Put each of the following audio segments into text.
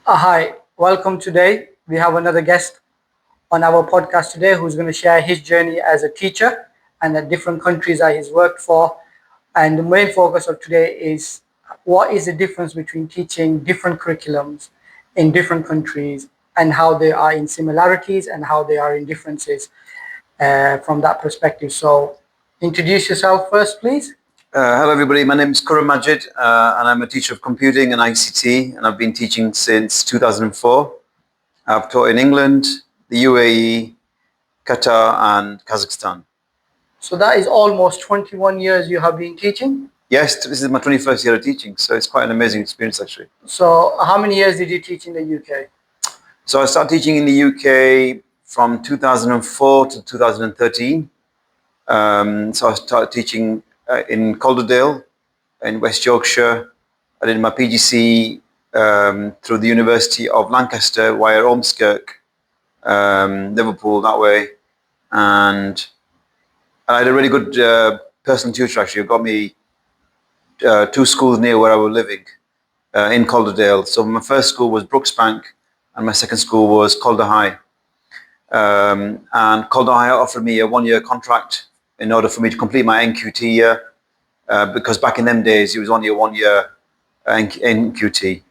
Hi, welcome today. We have another guest on our podcast today who's going to share his journey as a teacher and the different countries that he's worked for. And the main focus of today is what is the difference between teaching different curriculums in different countries and how they are in similarities and how they are in differences from that perspective. So, introduce yourself first, please. Hello, everybody. My name is Kuram Majid, and I'm a teacher of computing and ICT, and I've been teaching since 2004. I've taught in England, the UAE, Qatar, and Kazakhstan. So, that is almost 21 years you have been teaching. Yes, this is my 21st year of teaching, so it's quite an amazing experience, actually. So, how many years did you teach in the UK? So I started teaching in the UK from 2004 to 2013. So I started teaching in Calderdale, in West Yorkshire. I did my PGC through the University of Lancaster via Ormskirk, Liverpool that way, and I had a really good personal tutor actually who got me two schools near where I was living in Calderdale. So my first school was Brooksbank, and my second school was Calder High. And Calder High offered me a 1-year contract in order for me to complete my NQT year, because back in them days it was only a 1-year NQT.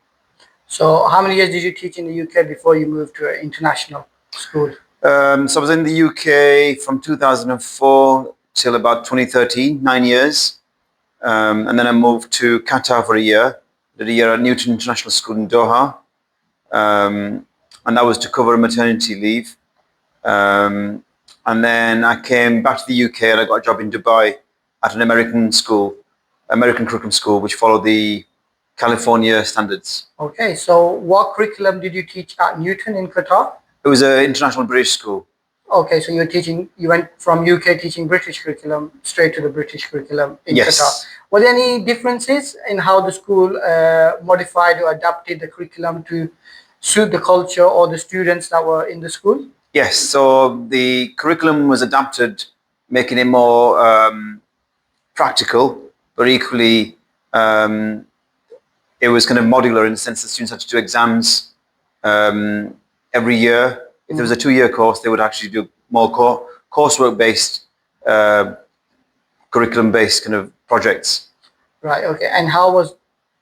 So, how many years did you teach in the UK before you moved to an international school? So I was in the UK from 2004 till about 2013, 9 years. And then I moved to Qatar for a year, did a year at Newton International School in Doha. And that was to cover a maternity leave. And then I came back to the UK and I got a job in Dubai at an American curriculum school, which followed the California standards. Okay, so what curriculum did you teach at Newton in Qatar? It was an international British school. Okay, so you went from UK teaching British curriculum straight to the British curriculum in Yes. Qatar. Were there any differences in how the school modified or adapted the curriculum to suit the culture or the students that were in the school? Yes, so the curriculum was adapted, making it more practical, but equally it was kind of modular in the sense that students had to do exams every year. If there was a 2-year course, they would actually do more coursework-based, curriculum-based kind of projects. Right, okay. And how was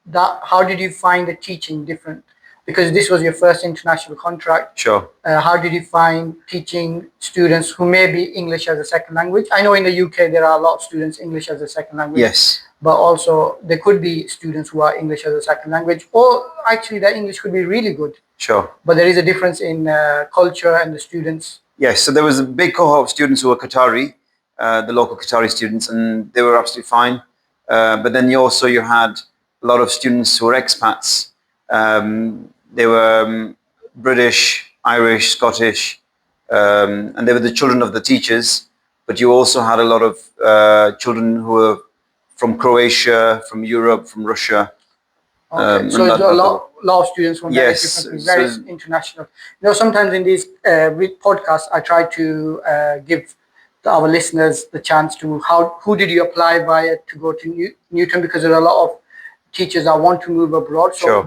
that? How did you find the teaching different? Because this was your first international contract. Sure. How did you find teaching students who may be English as a second language? I know in the UK there are a lot of students English as a second language. Yes. But also there could be students who are English as a second language, or actually their English could be really good. Sure. But there is a difference in culture and the students. Yes, so there was a big cohort of students who were Qatari, the local Qatari students, and they were absolutely fine. But then you had a lot of students who were expats. They were British, Irish, Scottish, and they were the children of the teachers. But you also had a lot of children who were from Croatia, from Europe, from Russia. Okay. So it's a lot of students from Yes, various different, very international. You know, sometimes in these podcasts, I try to give our listeners the chance to who did you apply via to go to Newton, because there are a lot of teachers that want to move abroad. So Sure.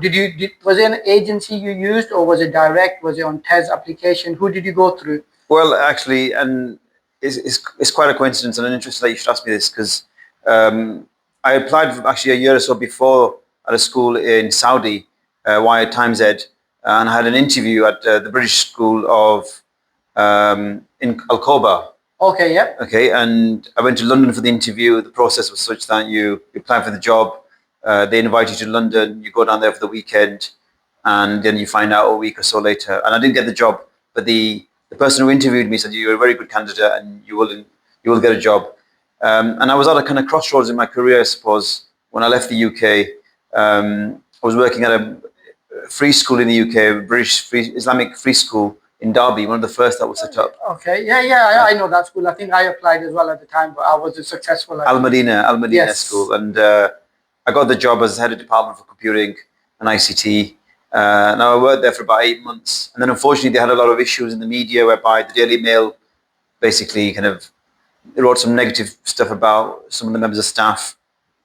Was there an agency you used, or was it direct? Was it on TES application? Who did you go through? Well, actually, and it's quite a coincidence and an interest that you should ask me this, because I applied actually a year or so before at a school in Saudi via Times Ed, and I had an interview at the British School of in Al-Khobar. Okay, yeah. Okay, and I went to London for the interview. The process was such that you apply for the job, they invite you to London, you go down there for the weekend, and then you find out a week or so later. And I didn't get the job, but the person who interviewed me said, "You're a very good candidate, and you will get a job." And I was at a kind of crossroads in my career, I suppose. When I left the UK, I was working at a free school in the UK, a British Islamic free school in Derby, one of the first that was set up. Okay, yeah, I know that school. I think I applied as well at the time, but I wasn't successful. Al Madina Yes. School, and I got the job as head of department for computing and ICT. Now I worked there for about 8 months, and then unfortunately they had a lot of issues in the media, whereby the Daily Mail basically kind of wrote some negative stuff about some of the members of staff,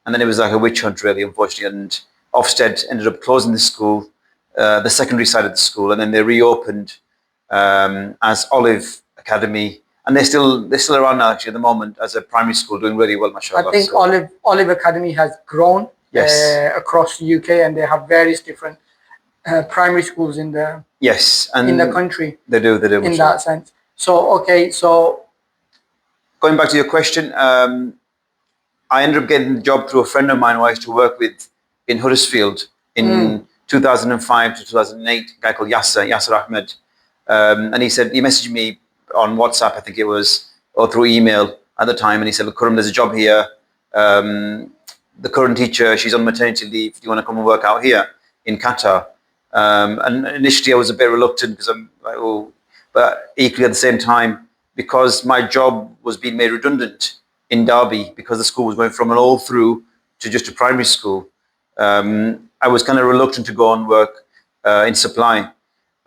and then it was like a witch hunt, really, unfortunately. And Ofsted ended up closing the school, the secondary side of the school, and then they reopened as Olive Academy, and they're still around now actually at the moment as a primary school, doing really well, mashallah. I think So, Olive Academy has grown yes, across the UK, and they have various different primary schools in yes, and the country they do, in mashallah. that sense. So okay, so Going back to your question, I ended up getting the job through a friend of mine who I used to work with in Huddersfield in 2005 to 2008, a guy called Yasser Ahmed. And he messaged me on WhatsApp, I think it was, or through email at the time. And he said, look, Kurum, there's a job here. The current teacher, she's on maternity leave. Do you want to come and work out here in Qatar? And initially I was a bit reluctant because I'm like, oh, but equally at the same time, because my job was being made redundant in Derby, because the school was going from an all through to just a primary school, I was kind of reluctant to go and work in supply.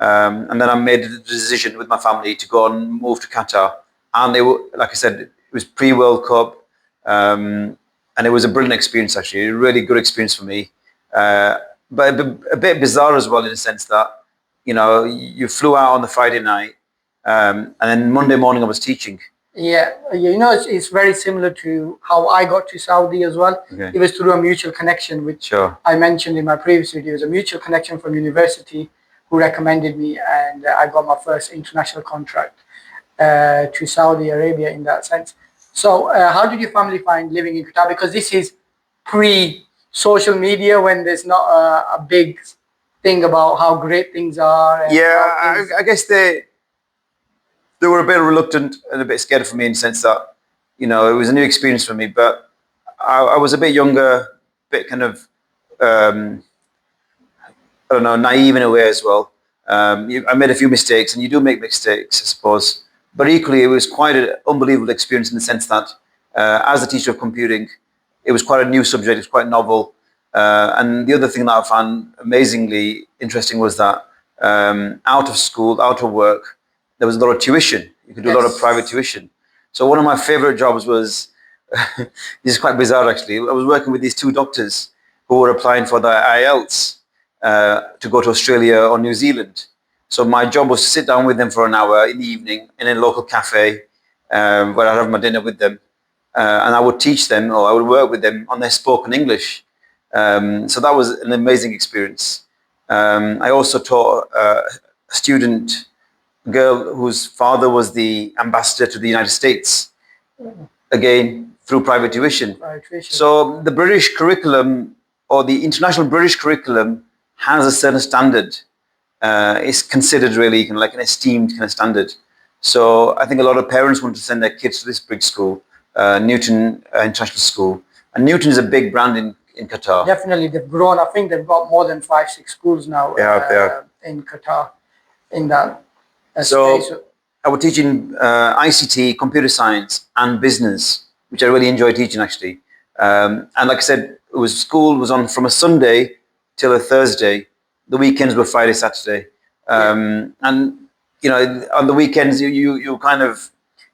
And then I made the decision with my family to go and move to Qatar. And they were, like I said, it was pre-World Cup. And it was a brilliant experience, actually, a really good experience for me. But a bit bizarre as well, in the sense that, you flew out on the Friday night, and then Monday morning I was teaching. yeah, it's very similar to how I got to Saudi as well. Okay. It was through a mutual connection, which Sure. I mentioned in my previous videos. A mutual connection from university who recommended me, and I got my first international contract to Saudi Arabia in that sense. So, how did your family find living in Qatar? Because this is pre-social media, when there's not a big thing about how great things are. And Yeah, I guess they were a bit reluctant and a bit scared for me, in the sense that, it was a new experience for me. But I was a bit younger, a bit kind of, I don't know, naive in a way as well. I made a few mistakes, and you do make mistakes, I suppose. But equally, it was quite an unbelievable experience, in the sense that, as a teacher of computing, it was quite a new subject, it was quite novel. And the other thing that I found amazingly interesting was that, out of school, out of work, there was a lot of tuition. You could do a lot of private tuition. So one of my favorite jobs was, this is quite bizarre actually, I was working with these two doctors who were applying for the IELTS to go to Australia or New Zealand. So my job was to sit down with them for an hour in the evening in a local cafe, where I'd have my dinner with them. And I would teach them, or I would work with them on their spoken English. So that was an amazing experience. I also taught a student girl whose father was the ambassador to the United States, again through private tuition. So the British curriculum, or the international British curriculum, has a certain standard. It's considered really kind of like an esteemed kind of standard. So I think a lot of parents want to send their kids to this big school, Newton International School. And Newton is a big brand in Qatar. Definitely, they've grown. I think they've got more than 5-6 schools now in Qatar in that space. So I was teaching ICT, computer science, and business, which I really enjoy teaching actually. And like I said, school was on from a Sunday till a Thursday. The weekends were Friday, Saturday, and on the weekends you kind of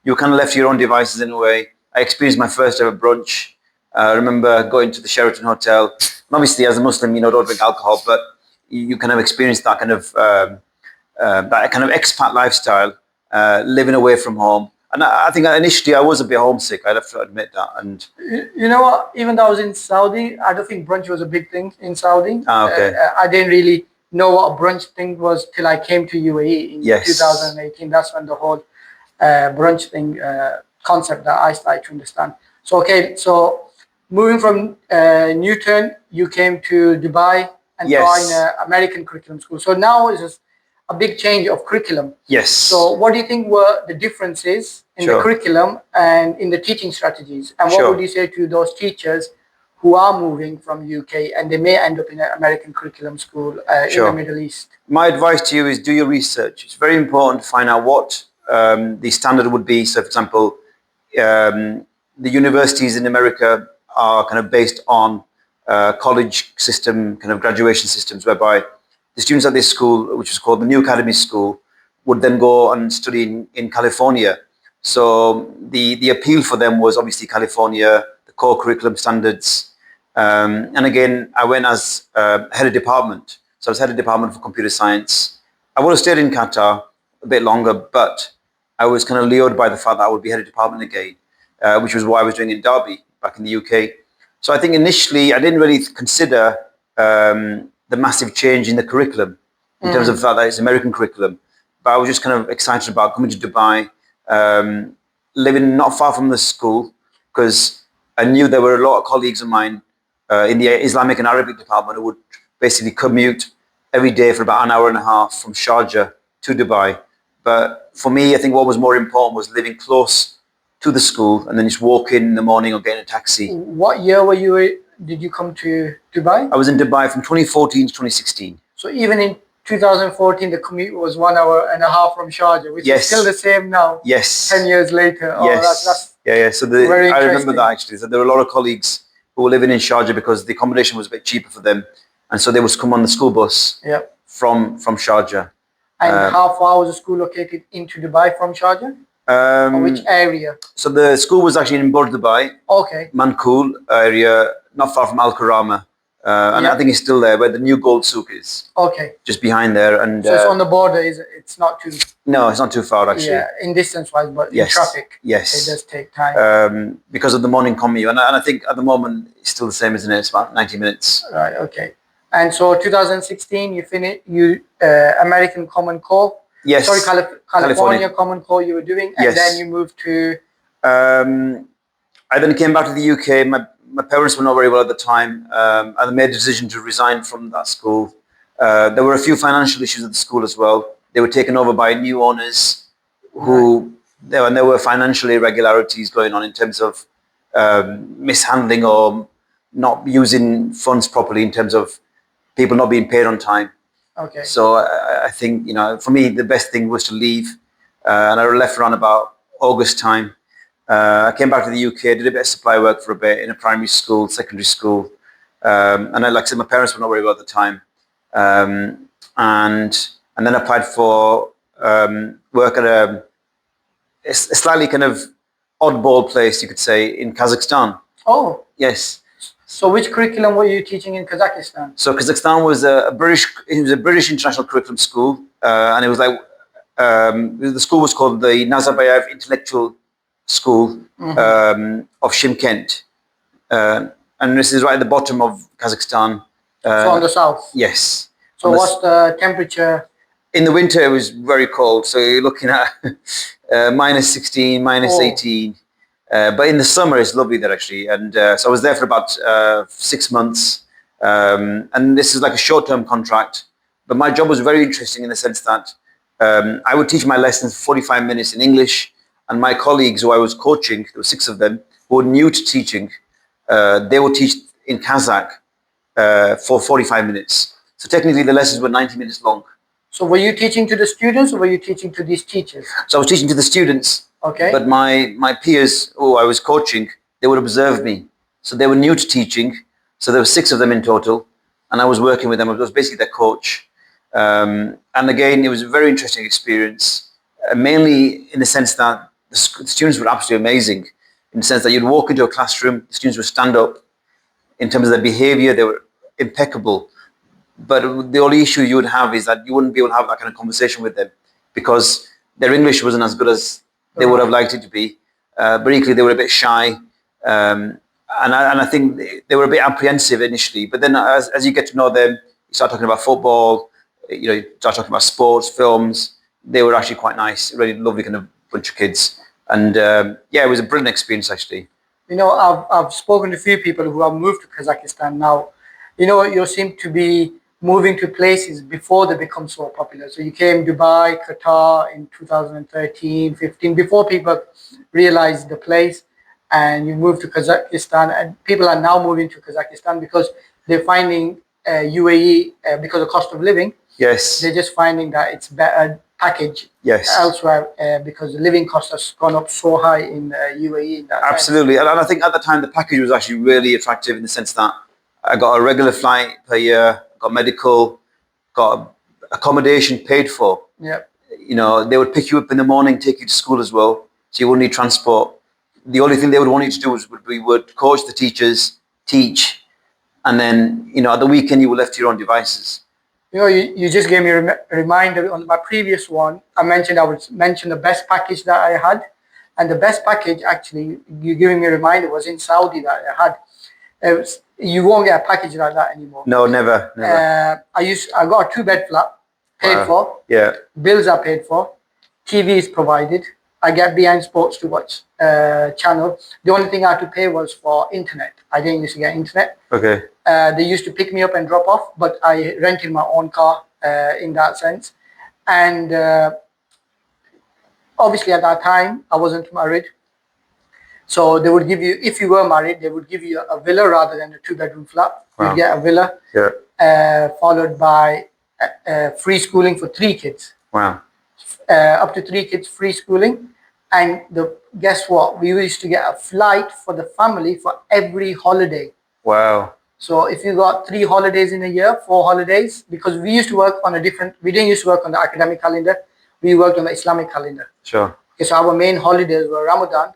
left to your own devices in a way. I experienced my first ever brunch. I remember going to the Sheraton Hotel. And obviously, as a Muslim, don't drink alcohol, but you kind of experience that kind of expat lifestyle, living away from home. And I think initially I was a bit homesick. I have to admit that. And you know what? Even though I was in Saudi, I don't think brunch was a big thing in Saudi. Okay. I didn't really know what a brunch thing was till I came to UAE in 2018. That's when the whole brunch thing concept that I started to understand. So moving from Newton, you came to Dubai and taught in an American curriculum school. So now it's just a big change of curriculum. Yes. So what do you think were the differences in the curriculum and in the teaching strategies? And what would you say to those teachers who are moving from UK and they may end up in an American curriculum school in the Middle East? My advice to you is do your research. It's very important to find out what the standard would be. So, for example, the universities in America are kind of based on college system, kind of graduation systems, whereby the students at this school, which is called the New Academy School, would then go and study in California. So the appeal for them was obviously California, the core curriculum standards. And again, I went as head of department. So I was head of department for computer science. I would have stayed in Qatar a bit longer, but I was kind of lured by the fact that I would be head of department again, which was what I was doing in Derby back in the UK. So I think initially I didn't really consider the massive change in the curriculum in terms of the fact that it's American curriculum. But I was just kind of excited about coming to Dubai, living not far from the school, because I knew there were a lot of colleagues of mine in the Islamic and Arabic department who would basically commute every day for about an hour and a half from Sharjah to Dubai. But for me, I think what was more important was living close to the school and then just walk in the morning or get in a taxi. What year did you come to Dubai? I was in Dubai from 2014 to 2016. So even in 2014, the commute was 1 hour and a half from Sharjah, which is still the same now. Yes. 10 years later. Oh, yes. That's yeah. So very I remember interesting. that actually. So there were a lot of colleagues who were living in Sharjah because the accommodation was a bit cheaper for them, and so they would come on the school bus from Sharjah. And how far was the school located into Dubai from Sharjah? Or which area? So the school was actually in Bord Dubai, Okay. Mankul area, not far from Al Karama. And I think it's still there where the new gold souk is. Okay. Just behind there. And so it's on the border, it's not too... No, it's not too far actually. Yeah, in distance-wise, but in traffic, it does take time. Because of the morning commute. And I think at the moment it's still the same, isn't it? It's about 90 minutes. Right, okay. And so 2016, you finished American Common Core. Yes. Sorry, California Common Core you were doing, and then you moved to... I then came back to the UK. My parents were not very well at the time. I made a decision to resign from that school. There were a few financial issues at the school as well. They were taken over by new owners who... And there were financial irregularities going on in terms of mishandling or not using funds properly in terms of people not being paid on time. Okay. So I think, for me, the best thing was to leave. And I left around about August time. I came back to the UK, did a bit of supply work for a bit in a primary school, secondary school. And like I said, my parents were not very well at the time. And then applied for work at a slightly kind of oddball place, you could say, in Kazakhstan. Oh. Yes. So which curriculum were you teaching in Kazakhstan? So Kazakhstan was a British international curriculum school, and it was like the school was called the Nazarbayev Intellectual School of Shymkent, and this is right at the bottom of Kazakhstan. So on the south. Yes. So what's the temperature? In the winter, it was very cold. So you're looking at minus 16, minus 18. But in the summer, it's lovely there actually. And so I was there for about 6 months. And this is like a short-term contract. But my job was very interesting in the sense that I would teach my lessons 45 minutes in English. And my colleagues who I was coaching, there were 6 of them, who were new to teaching, they would teach in Kazakh for 45 minutes. So technically the lessons were 90 minutes long. So were you teaching to the students or were you teaching to these teachers? So I was teaching to the students. Okay. But my peers who I was coaching, they would observe me. So they were new to teaching. So there were 6 of them in total. And I was working with them. I was basically their coach. And again, it was a very interesting experience, mainly in the sense that the students were absolutely amazing, in the sense that you'd walk into a classroom, the students would stand up. In terms of their behavior, they were impeccable. But the only issue you would have is that you wouldn't be able to have that kind of conversation with them because their English wasn't as good as they would have liked it to be. But equally, they were a bit shy. And I think they were a bit apprehensive initially. But then as you get to know them, you start talking about football, you start talking about sports, films. They were actually quite nice, really lovely kind of bunch of kids. And it was a brilliant experience actually. I've spoken to a few people who have moved to Kazakhstan now. You seem to be moving to places before they become so popular. So you came Dubai, Qatar in 2013, 15, before people realized the place, and you moved to Kazakhstan, and people are now moving to Kazakhstan because they're finding UAE, because of cost of living. Yes. They're just finding that it's better package elsewhere because the living cost has gone up so high in UAE. In that Absolutely. And I think at the time the package was actually really attractive in the sense that I got a regular flight per year, got medical, got accommodation paid for. Yeah. They would pick you up in the morning, take you to school as well. So you wouldn't need transport. The only thing they would want you to do was we would coach the teachers, teach, and then, at the weekend you were left to your own devices. You just gave me a reminder on my previous one. I would mention the best package that I had, and the best package actually you giving me a reminder was in Saudi that I had. You won't get a package like that anymore. No, never. I got a 2-bed flat, paid for. Yeah. Bills are paid for. TV is provided. I get behind sports to watch channel. The only thing I had to pay was for internet. I didn't used to get internet. Okay. They used to pick me up and drop off, but I rented my own car in that sense. And obviously at that time, I wasn't married. So they would give you, if you were married, they would give you a villa rather than a 2-bedroom flat. Wow. You get a villa, followed by free schooling for 3 kids. Wow. Up to 3 kids, free schooling. And guess what? We used to get a flight for the family for every holiday. Wow. So if you got 3 holidays in a year, 4 holidays, because we used to work on we didn't used to work on the academic calendar. We worked on the Islamic calendar. Sure. Okay, so our main holidays were Ramadan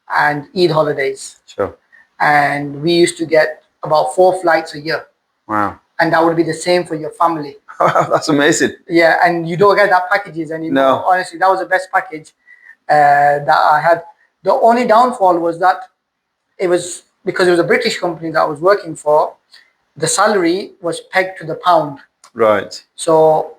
and Eid holidays. Sure. And we used to get about 4 flights a year. Wow. And that would be the same for your family. That's amazing. Yeah, and you don't get that packages anymore. No. Honestly, that was the best package that I had. The only downfall was that it was because it was a British company that I was working for, the salary was pegged to the pound. Right. So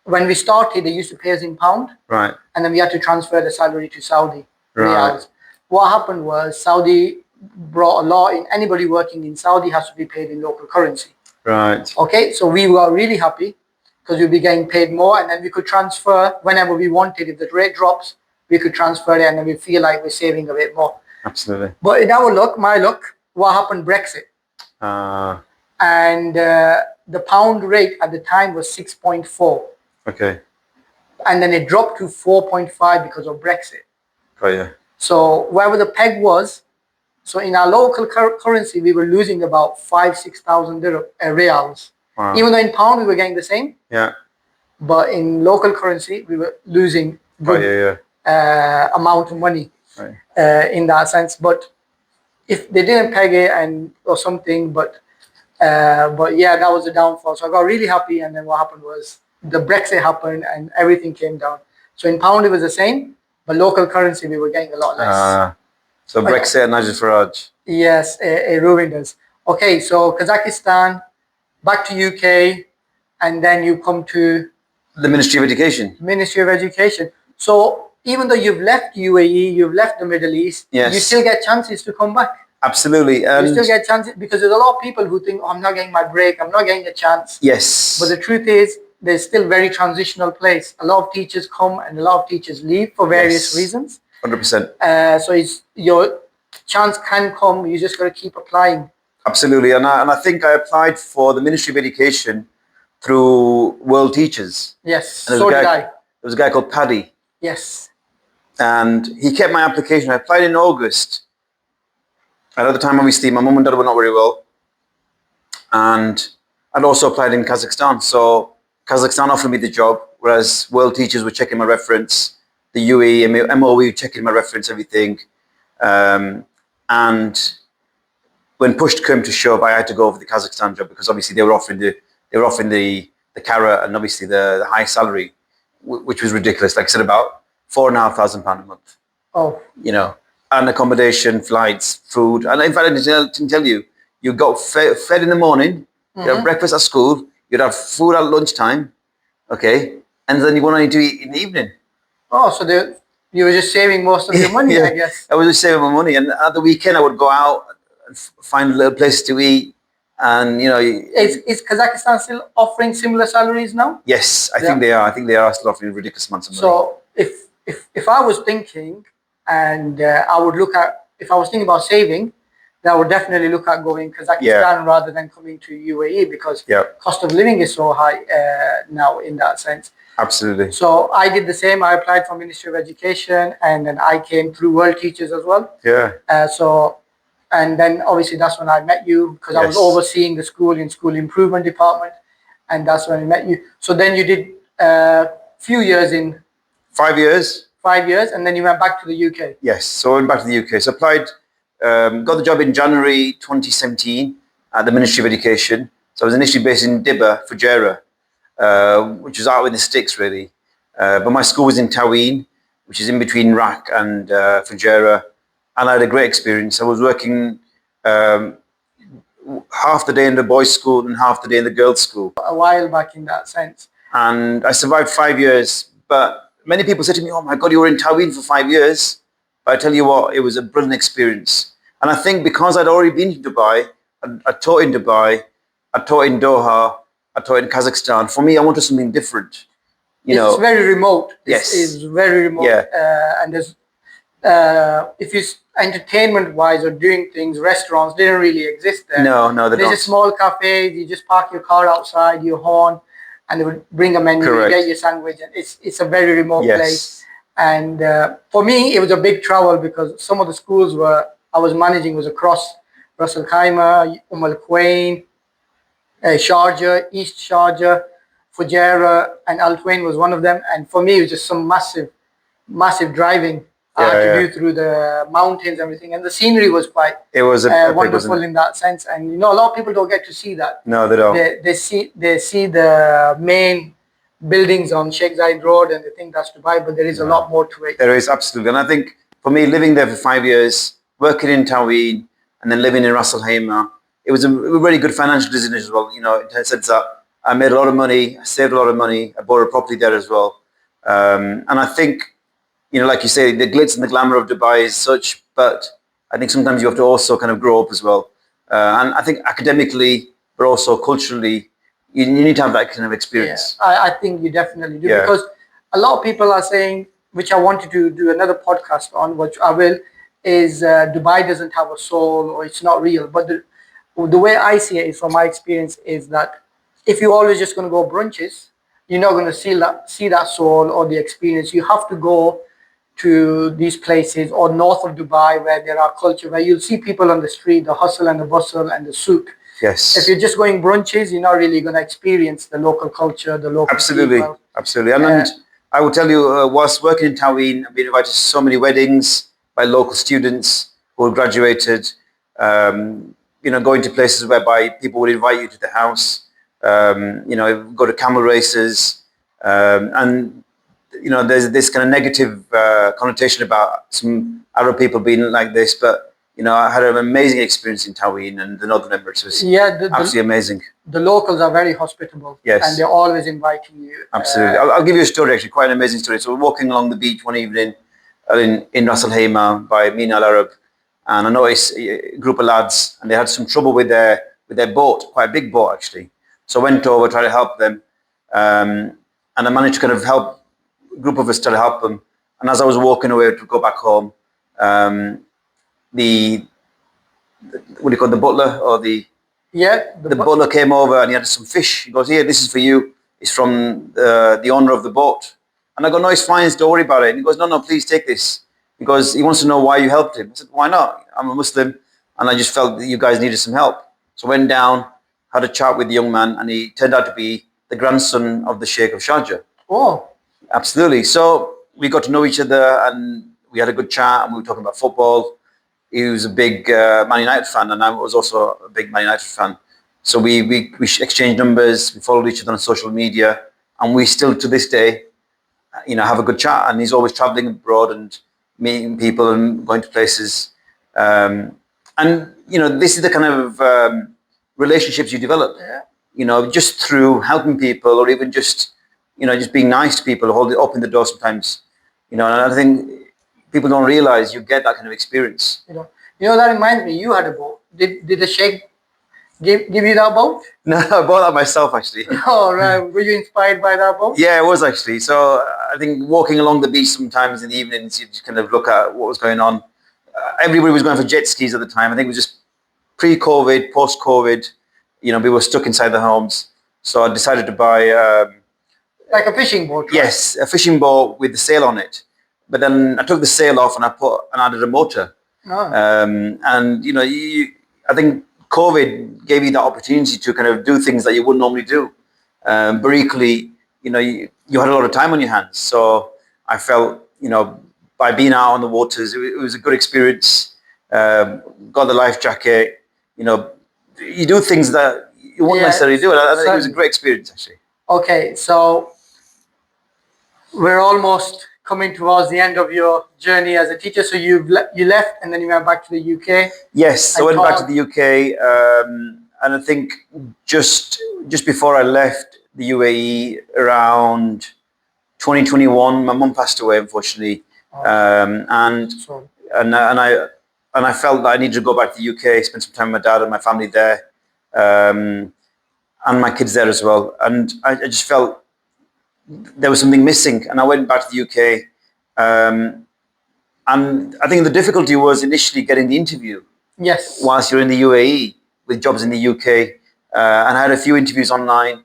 when we started, they used to pay us in pound. Right. And then we had to transfer the salary to Saudi Right. riyals. What happened was Saudi brought a law in, anybody working in Saudi has to be paid in local currency. Right. Okay, so we were really happy because we'd be getting paid more, and then we could transfer whenever we wanted. If the rate drops, we could transfer it, and then we feel like we're saving a bit more. Absolutely. But in my luck, what happened? Brexit. And the pound rate at the time was 6.4. Okay. And then it dropped to 4.5 because of Brexit. Oh yeah. So wherever the peg was, so in our local currency, we were losing about 5,000-6,000 riyals. Wow. Even though in pound we were getting the same. Yeah. But in local currency, we were losing good amount of money in that sense. But if they didn't peg it or something, but yeah, that was the downfall. So I got really happy, and then what happened was the Brexit happened and everything came down. So in pound it was the same, but local currency we were getting a lot less. So Brexit and Najib Faraj. Yes, it ruined us. Okay, so Kazakhstan, back to UK, and then you come to the Ministry of Education. Ministry of Education. So even though you've left UAE, you've left the Middle East, yes, you still get chances to come back. Absolutely. You still get chances because there's a lot of people who think, oh, I'm not getting my break, I'm not getting a chance. Yes. But the truth is, there's still very transitional place. A lot of teachers come and a lot of teachers leave for various reasons. 100%. So your chance can come. You just got to keep applying. Absolutely. And I think I applied for the Ministry of Education through World Teachers. Yes, so did I. There was a guy called Paddy. Yes. And he kept my application. I applied in August. And at the time, obviously, my mum and dad were not very well. And I'd also applied in Kazakhstan. So Kazakhstan offered me the job, whereas World Teachers were checking my reference. The UAE, MOE checking my reference, everything. And when push came to shove, I had to go for the Kazakhstan job because obviously they were offering the carrot and obviously the high salary, which was ridiculous. Like I said, about £4,500 a month. Oh, you know, and accommodation, flights, food. And in fact, I didn't tell you, you got fed in the morning, you have breakfast at school, you'd have food at lunchtime, okay, and then you want to eat in the evening. Oh, so you were just saving most of your money, I guess. I was just saving my money, and at the weekend I would go out and find a little place to eat, and you know. Is Kazakhstan still offering similar salaries now? Yes, I think they are. I think they are still offering ridiculous amounts of money. So if I was thinking, and I would look at, if I was thinking about saving, then I would definitely look at going Kazakhstan rather than coming to UAE because cost of living is so high now in that sense. Absolutely. So I did the same. I applied for Ministry of Education, and then I came through World Teachers as well. Yeah. And then obviously that's when I met you because I was overseeing the school in school improvement department, and that's when I met you. So then you did a few years in 5 years. 5 years, and then you went back to the UK. Yes, so I went back to the UK. So applied, got the job in January 2017 at the Ministry of Education. So I was initially based in Dibba, Fujairah, which was out in the sticks really. But my school was in Taween, which is in between Rak and Fujairah, and I had a great experience. I was working half the day in the boys' school and half the day in the girls' school. A while back in that sense. And I survived 5 years. But many people said to me, "Oh my God, you were in Taween for 5 years." But I tell you what, it was a brilliant experience. And I think because I'd already been to Dubai, I taught in Dubai, I taught in Doha, I taught in Kazakhstan. For me, I wanted something different. It's very remote. Yes. It's very remote. Yeah. And there's, if you entertainment-wise or doing things, restaurants didn't really exist there. No, they There's don't. a small cafe. You just park your car outside, you horn, and they would bring a menu. Correct. You get your sandwich, and it's a very remote Yes. place. And for me, it was a big travel because some of the schools I was managing was across Ras Al Khaimah, Al Quwain, Sharjah, East Sharjah, Fujairah, and Al Quwain was one of them. And for me, it was just some massive driving I had to do through the mountains and everything. And the scenery was quite wonderful in that sense. And you know, a lot of people don't get to see that. No, they don't. They see the main buildings on Sheikh Zayed Road and they think that's Dubai, but there is a lot more to it. There is, absolutely. And I think for me, living there for 5 years, working in Taween, and then living in Ras Al Khaimah, it was a really good financial decision as well. You know, in the sense that I made a lot of money, I saved a lot of money, I bought a property there as well. And I think, you know, like you say, the glitz and the glamour of Dubai is such, but I think sometimes you have to also kind of grow up as well. And I think academically, but also culturally, you need to have that kind of experience. Yeah, I think you definitely do, because a lot of people are saying, which I wanted to do another podcast on, which I will, is Dubai doesn't have a soul or it's not real. But the way I see it is, from my experience, is that if you're always just going to go brunches, you're not going to see that soul or the experience. You have to go to these places or north of Dubai where there are culture, where you'll see people on the street, the hustle and the bustle and the souk. Yes. If you're just going brunches, you're not really going to experience the local culture, the local people. Absolutely. And I will tell you, whilst working in Taween, I've been invited to so many weddings by local students who have graduated, you know, going to places whereby people would invite you to the house, you know, go to camel races, and, you know, there's this kind of negative connotation about some Arab people being like this, but you know, I had an amazing experience in Taween and the Northern Emirates. Was absolutely amazing. The locals are very hospitable. Yes. And they're always inviting you. Absolutely. I'll give you a story, actually, quite an amazing story. So we're walking along the beach one evening in Ras Al Khaimah by Mina Al Arab, and I noticed a group of lads, and they had some trouble with their boat, quite a big boat, actually. So I went over, tried to help them, and I managed to kind of help, a group of us tried to help them. And as I was walking away to go back home, the what do you call it, the butler or the butler came over and he had some fish. He goes, "Here, this is for you. It's from the owner of the boat." And I go, "No, it's fine. Don't worry about it." And he goes, "No, please take this." Because he wants to know why you helped him. I said, "Why not? I'm a Muslim and I just felt that you guys needed some help." So I went down, had a chat with the young man, and he turned out to be the grandson of the Sheikh of Sharjah. Oh. Absolutely. So we got to know each other and we had a good chat and we were talking about football. He was a big Man United fan, and I was also a big Man United fan. So we exchanged numbers, we followed each other on social media, and we still to this day, you know, have a good chat. And he's always traveling abroad and meeting people and going to places. And you know, this is the kind of relationships you develop. Yeah. You know, just through helping people, or even just, you know, just being nice to people, open the door sometimes. You know, and I think people don't realize you get that kind of experience. You know, that reminds me, you had a boat. Did the Sheikh give you that boat? No, I bought that myself, actually. Oh, right. Were you inspired by that boat? Yeah, it was actually. So I think walking along the beach sometimes in the evenings, you just kind of look at what was going on. Everybody was going for jet skis at the time. I think it was just pre-COVID, post-COVID. You know, we were stuck inside the homes. So I decided to buy... like a fishing boat, right? Yes, a fishing boat with the sail on it. But then I took the sail off and I added a motor. Oh. And, you know, I think COVID gave you that opportunity to kind of do things that you wouldn't normally do. But equally, you know, you had a lot of time on your hands. So I felt, you know, by being out on the waters, it was a good experience. Got the life jacket, you know, you do things that you wouldn't necessarily do. I think it was a great experience, actually. Okay, so we're almost coming towards the end of your journey as a teacher. So you left and then you went back to the UK. Yes, I and went back to taught. the UK, and I think just before I left the UAE around 2021, my mum passed away, unfortunately, and So and and I and I felt that I needed to go back to the UK, spend some time with my dad and my family there, and my kids there as well. And I just felt there was something missing, and I went back to the UK. And I think the difficulty was initially getting the interview yes, whilst you're in the UAE with jobs in the UK. And I had a few interviews online.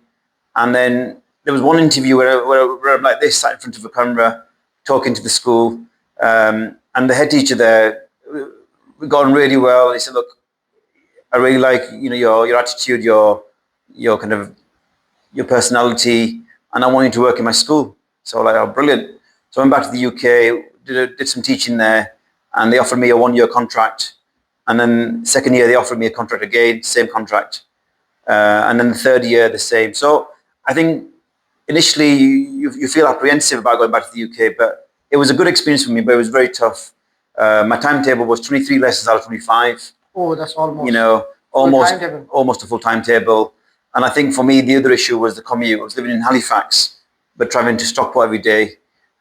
And then there was one interview where I'm like this, sat in front of a camera, talking to the school. And the head teacher there, we got on really well. He said, look, I really like your attitude, your kind of your personality, and I want you to work in my school. So like, oh, brilliant. So I went back to the UK, did some teaching there, and they offered me a 1-year contract. And then second year, they offered me a contract again, same contract. And then the third year, the same. So I think initially you feel apprehensive about going back to the UK, but it was a good experience for me, but it was very tough. My timetable was 23 lessons out of 25. oh, that's almost Almost a full timetable. And I think for me, the other issue was the commute. I was living in Halifax, but traveling to Stockport every day.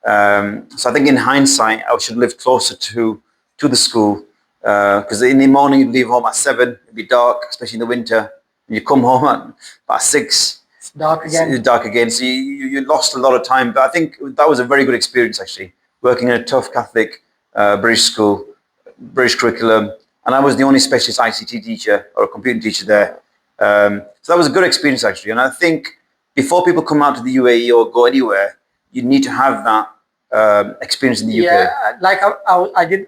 So I think in hindsight, I should live closer to the school, because in the morning you'd leave home at 7, it'd be dark, especially in the winter. And you come home at about 6. It's dark again. It's dark again. So you lost a lot of time. But I think that was a very good experience, actually, working in a tough Catholic British school, British curriculum. And I was the only specialist ICT teacher or a computing teacher there. So that was a good experience, actually. And I think before people come out to the UAE or go anywhere, you need to have that experience in the UK. Yeah, like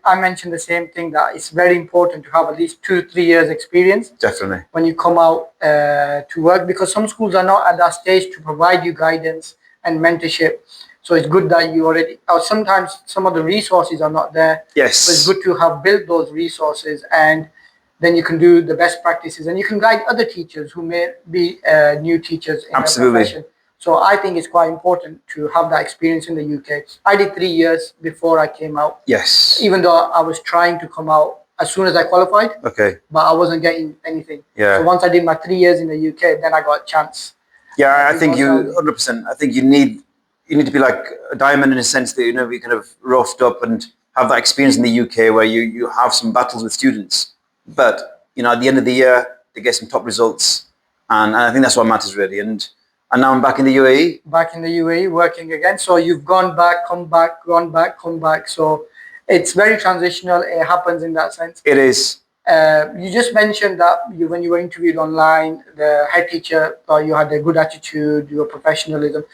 I mentioned the same thing, that it's very important to have at least 2-3 years experience Definitely. when you come out to work, because some schools are not at that stage to provide you guidance and mentorship. So it's good that you already, or sometimes some of the resources are not there. Yes. So it's good to have built those resources, and then you can do the best practices and you can guide other teachers who may be new teachers in Absolutely. their profession. So I think it's quite important to have that experience in the UK. I did 3 years before I came out. Yes. Even though I was trying to come out as soon as I qualified. Okay. But I wasn't getting anything. Yeah. So once I did my 3 years in the UK, then I got a chance. Yeah, I think you 100%. I think you need to be like a diamond in a sense that we kind of roughed up and have that experience in the UK where you have some battles with students, but at the end of the year they get some top results, and I think that's what matters really. And now I'm back in the UAE. Back in the UAE working again. So you've gone back, come back, gone back, come back. So it's very transitional. It happens in that sense. It is. You just mentioned that when you were interviewed online, the head teacher thought you had a good attitude, your professionalism.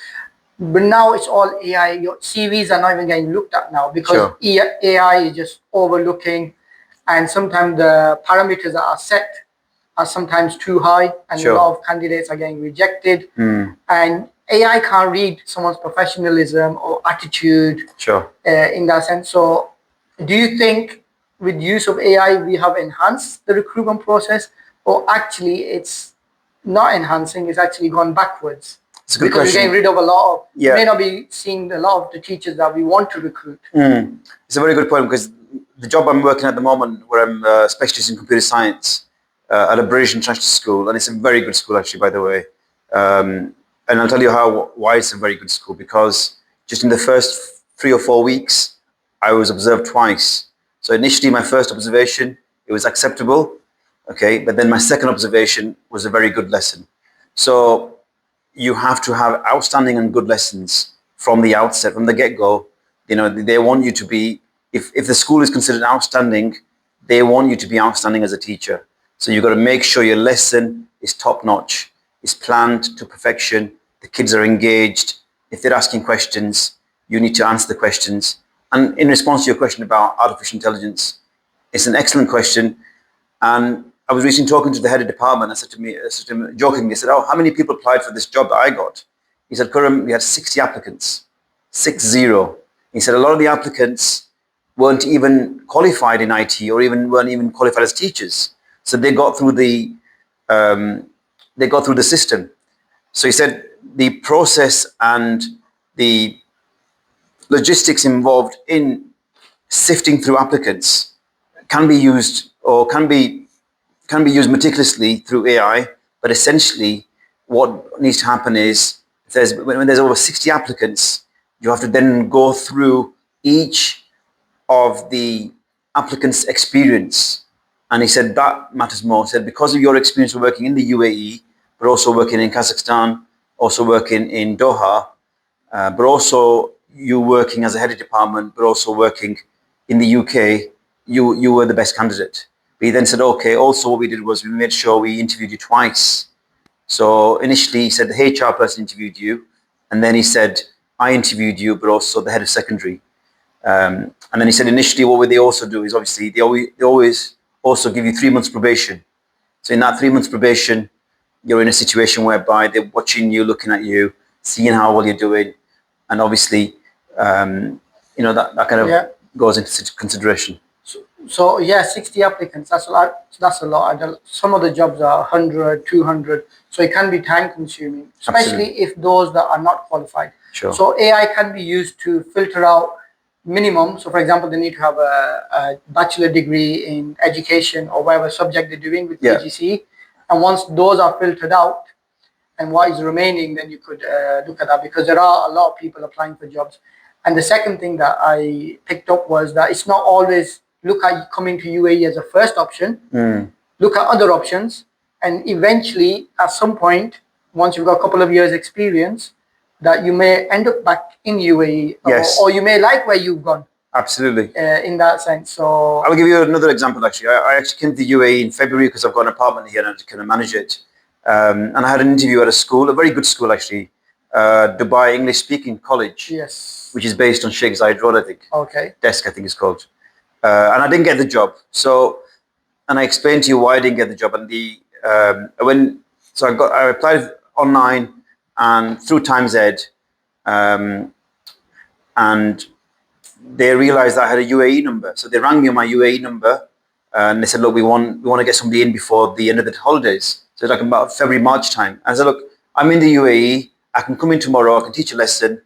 But now it's all AI. Your CVs are not even getting looked at now because Sure. AI is just overlooking, and sometimes the parameters that are set are sometimes too high, and Sure. a lot of candidates are getting rejected. And AI can't read someone's professionalism or attitude. Sure. In that sense. So do you think with use of AI we have enhanced the recruitment process, or actually it's not enhancing, it's actually gone backwards? It's a good Because question. we're getting rid of a lot of, Yeah. we may not be seeing a lot of the teachers that we want to recruit. It's a very good point, because the job I'm working at the moment, where I'm a specialist in computer science at a British international school, and it's a very good school actually, by the way. And I'll tell you why it's a very good school, because just in the first 3 or 4 weeks, I was observed twice. So initially, my first observation, it was acceptable, okay, but then my second observation was a very good lesson. So you have to have outstanding and good lessons from the outset, from the get-go. They want you to be, if the school is considered outstanding, they want you to be outstanding as a teacher. So you've got to make sure your lesson is top-notch, is planned to perfection, the kids are engaged. If they're asking questions, you need to answer the questions. And in response to your question about artificial intelligence, it's an excellent question. And I was recently talking to the head of department. I said to him jokingly, I said, "Oh, how many people applied for this job that I got?" He said, "Karam, we had 60 applicants, 60. He said, a lot of the applicants weren't even qualified in IT, or weren't even qualified as teachers. So they got through the system." So he said, the process and the logistics involved in sifting through applicants can be used or can be used meticulously through AI. But essentially, what needs to happen is when there's over 60 applicants, you have to then go through each of the applicant's experience. And he said that matters more. He said because of your experience working in the UAE, but also working in Kazakhstan, also working in Doha, but also you working as a head of department, but also working in the UK, you were the best candidate. But he then said, okay, also what we did was we made sure we interviewed you twice. So initially he said the HR person interviewed you, and then he said, I interviewed you, but also the head of secondary. And then he said initially what they also do is obviously they always also give you 3 months probation. So in that 3 months probation, you're in a situation whereby they're watching you, looking at you, seeing how well you're doing. And obviously, that kind of goes into consideration. So yeah, 60 applicants, that's a lot. That's a lot. Some of the jobs are 100, 200. So it can be time consuming, especially Absolutely. if those that are not qualified. Sure. So AI can be used to filter out minimum. So for example, they need to have a bachelor degree in education or whatever subject they're doing with PGC. And once those are filtered out and what is remaining, then you could look at that, because there are a lot of people applying for jobs. And the second thing that I picked up was that it's not always look at coming to UAE as a first option. Look at other options, and eventually at some point, once you've got a couple of years experience, that you may end up back in UAE. Yes. Or you may like where you've gone. Absolutely. In that sense. So I'll give you another example actually. I actually came to the UAE in February because I've got an apartment here and I kind of manage it. And I had an interview at a school, a very good school actually, Dubai English Speaking College. Yes. Which is based on Sheikh Zayed Road, I think. Okay. Desk, I think it's called. And I didn't get the job. So, and I explained to you why I didn't get the job. And I applied online and through TimeZ, and they realized that I had a UAE number. So they rang me on my UAE number, and they said, look, we want to get somebody in before the end of the holidays. So like about February, March time. And I said, look, I'm in the UAE. I can come in tomorrow. I can teach a lesson.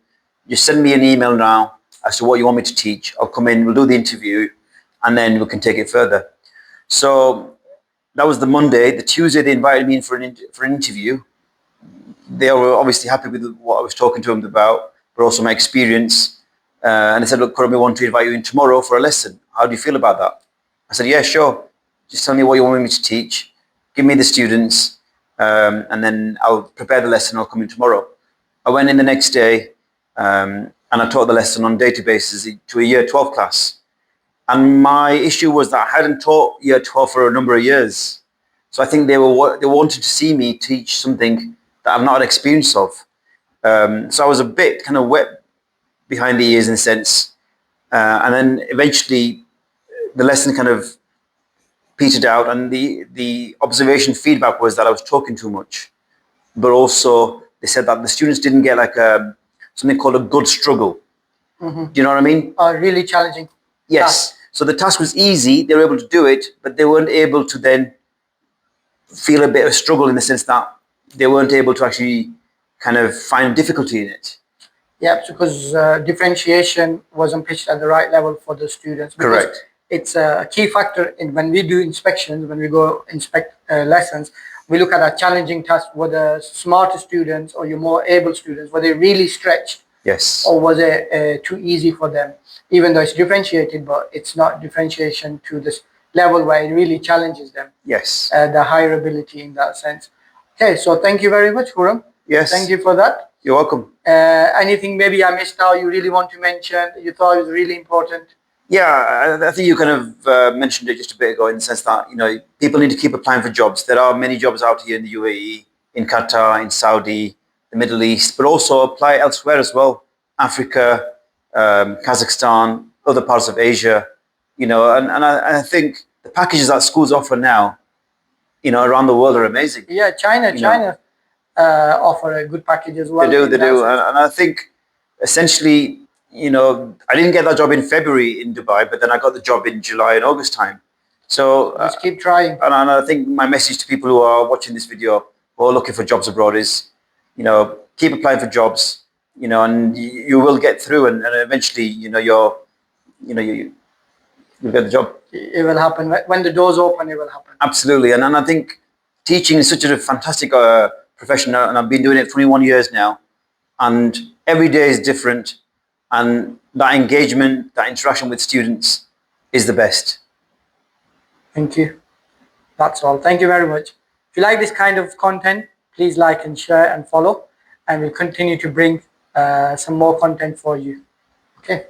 Just send me an email now as to what you want me to teach. I'll come in, we'll do the interview, and then we can take it further. So that was the Monday. The Tuesday, they invited me in for an interview. They were obviously happy with what I was talking to them about, but also my experience. And they said, look, Karam, we want to invite you in tomorrow for a lesson. How do you feel about that? I said, yeah, sure. Just tell me what you want me to teach. Give me the students, and then I'll prepare the lesson. I'll come in tomorrow. I went in the next day, and I taught the lesson on databases to a year 12 class. And my issue was that I hadn't taught year 12 for a number of years. So I think they wanted to see me teach something that I've not had experience of. So I was a bit kind of wet behind the ears in a sense. And then eventually the lesson kind of petered out, and the observation feedback was that I was talking too much. But also they said that the students didn't get like something called a good struggle. Mm-hmm. Do you know what I mean? Really challenging. Yes. So the task was easy. They were able to do it, but they weren't able to then feel a bit of struggle in the sense that they weren't able to actually kind of find difficulty in it. Yeah, because differentiation wasn't pitched at the right level for the students. Correct. It's a key factor in when we do inspections, when we go inspect lessons, we look at a challenging task. Were the smarter students or your more able students, were they really stretched? Yes. Or was it too easy for them? Even though it's differentiated, but it's not differentiation to this level where it really challenges them. Yes. The higher ability in that sense. Okay, so thank you very much, Khurram. Yes. Thank you for that. You're welcome. Anything maybe I missed out you really want to mention, you thought was really important? Yeah, I think you kind of mentioned it just a bit ago in the sense that, people need to keep applying for jobs. There are many jobs out here in the UAE, in Qatar, in Saudi, the Middle East, but also apply elsewhere as well. Africa, Kazakhstan, other parts of Asia, and I think the packages that schools offer now, around the world are amazing. Yeah, China offer a good package as well. They do. And I think essentially, I didn't get that job in February in Dubai, but then I got the job in July and August time. So just keep trying. And I think my message to people who are watching this video or looking for jobs abroad is, keep applying for jobs, and you will get through, and eventually, you'll get the job. It will happen when the doors open. It will happen. Absolutely, and I think teaching is such a fantastic profession, and I've been doing it 21 years now, and every day is different, and that engagement, that interaction with students is the best. Thank you. That's all. Thank you very much. If you like this kind of content, please like and share and follow, and we'll continue to bring some more content for you. Okay.